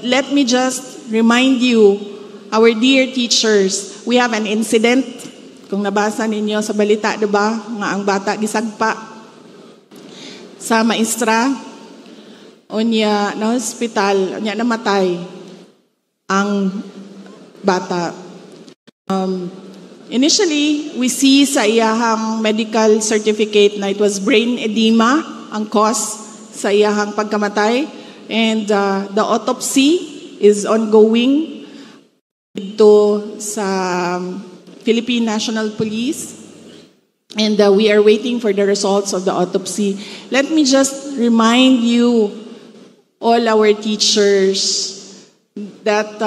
Let me just remind you, our dear teachers, we have an incident. Kung nabasa ninyo sa balita, diba, nga ang bata gisagpa sa maestra, unya na hospital, unya namatay ang bata. Initially, we see sa iyahang medical certificate na it was brain edema ang cause sa iyahang pagkamatay. And the autopsy is ongoing dito sa Philippine National Police. And we are waiting for the results of the autopsy. Let me just remind you, all our teachers, that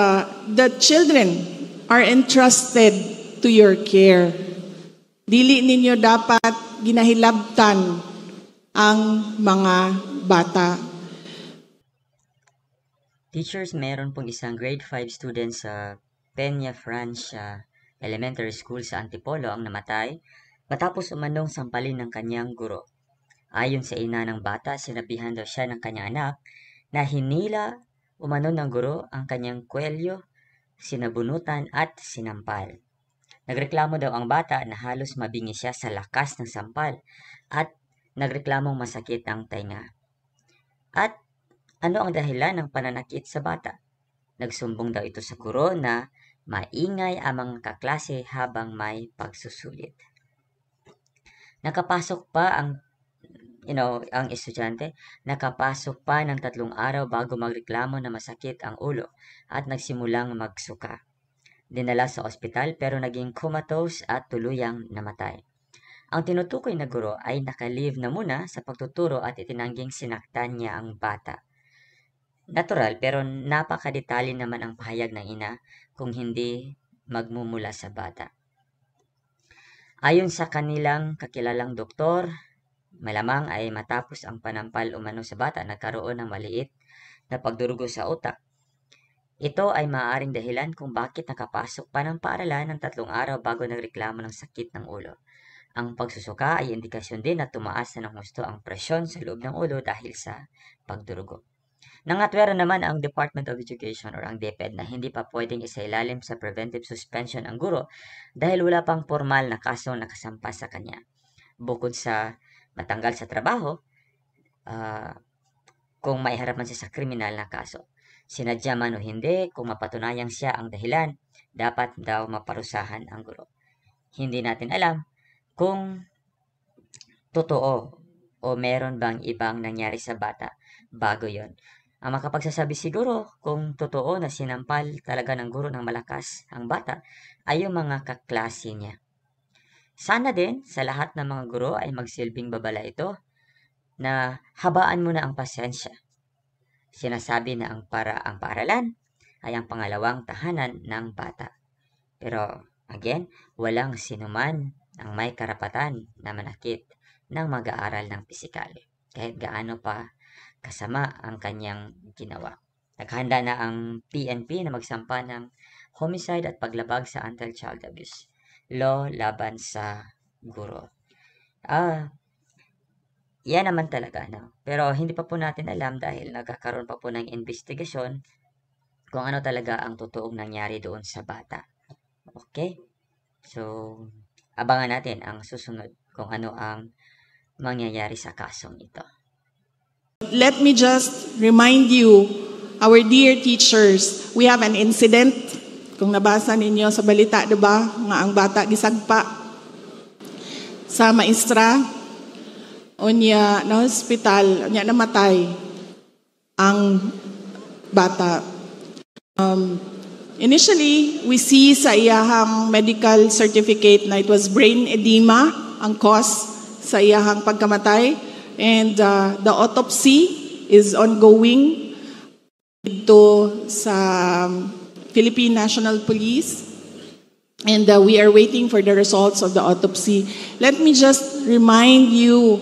the children are entrusted to your care. Dili ninyo dapat ginahilabtan ang mga bata. Teachers, meron pong isang grade 5 student sa Peña Francia Elementary School sa Antipolo ang namatay matapos umanong sampalin ng kanyang guro. Ayon sa ina ng bata, sinabihan daw siya ng kanyang anak na hinila umano ng guro ang kanyang kwelyo, sinabunutan at sinampal. Nagreklamo daw ang bata na halos mabingi siya sa lakas ng sampal at nagreklamong masakit ang tainga. At ano ang dahilan ng pananakit sa bata? Nagsumbong daw ito sa guro na maingay ang mga kaklase habang may pagsusulit. Nakapasok pa ang estudyante, nakapasok pa ng 3 araw bago magreklamo na masakit ang ulo at nagsimulang magsuka. Dinala sa ospital pero naging comatose at tuluyang namatay. Ang tinutukoy na guro ay naka-leave na muna sa pagtuturo at itinangging sinaktan niya ang bata. Natural pero napakadetalye naman ang pahayag ng ina kung hindi magmumula sa bata. Ayon sa kanilang kakilalang doktor, malamang ay matapos ang panampal umano sa bata nagkaroon ng maliit na pagdurugo sa utak. Ito ay maaaring dahilan kung bakit nakapasok pa ng paaralan ng 3 araw bago nagreklamo ng sakit ng ulo. Ang pagsusuka ay indikasyon din na tumaas na ng husto ang presyon sa loob ng ulo dahil sa pagdurugo. Nangatwera naman ang Department of Education or ang DepEd na hindi pa pwedeng isailalim sa preventive suspension ang guro dahil wala pang formal na kasong nakasampa sa kanya. Bukod sa matanggal sa trabaho, kung maiharapan siya sa kriminal na kaso. Sinadya man o hindi, kung mapatunayang siya ang dahilan, dapat daw maparusahan ang guro. Hindi natin alam kung totoo o meron bang ibang nangyari sa bata bago yon. Ang makapagsasabi siguro kung totoo na sinampal talaga ng guro ng malakas ang bata ay yung mga kaklase niya. Sana din sa lahat ng mga guro ay magsilbing babala ito na habaan mo na ang pasensya. Sinasabi na ang paaralan ay ang pangalawang tahanan ng bata. Pero again, walang sinuman ang may karapatan na manakit ng mag-aaral ng pisikal kahit gaano pa kasama ang kanyang ginawa. Naghanda na ang PNP na magsampa ng homicide at paglabag sa anti-child abuse law laban sa guro. Yan naman talaga, no? Pero hindi pa po natin alam dahil nagkakaroon pa po ng investigasyon kung ano talaga ang totoong nangyari doon sa bata. Okay? So, abangan natin ang susunod kung ano ang mangyayari sa kasong ito. Let me just remind you, our dear teachers, we have an incident. Kung nabasa ninyo sa balita, diba, nga ang bata gisagpa sa maestra, unya na hospital, unya namatay ang bata. Initially, we see sa iyahang medical certificate na it was brain edema ang cause sa iyahang pagkamatay. And the autopsy is ongoing dito sa Philippine National Police. And we are waiting for the results of the autopsy. Let me just remind you,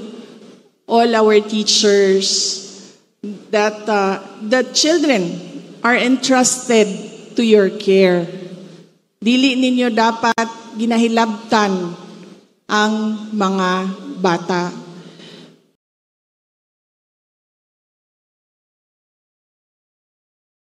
all our teachers, that the children are entrusted to your care. Dili ninyo dapat ginahilabtan ang mga bata.